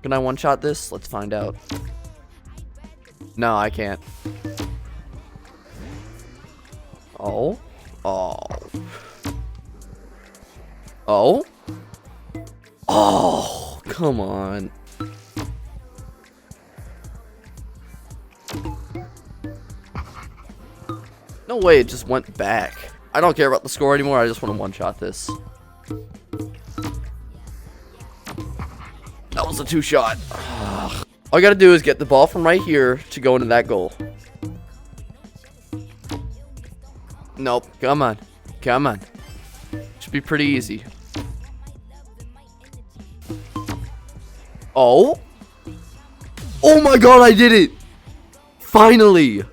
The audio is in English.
Can I one-shot this? Let's find out. No, I can't. Oh. Oh. Oh. Oh, come on. No way it just went back. I don't care about the score anymore. I just want to one-shot this. That was a 2-shot. All I gotta do is get the ball from right here to go into that goal. Nope. Come on. Come on. Should be pretty easy. Oh. Oh my god, I did it. Finally.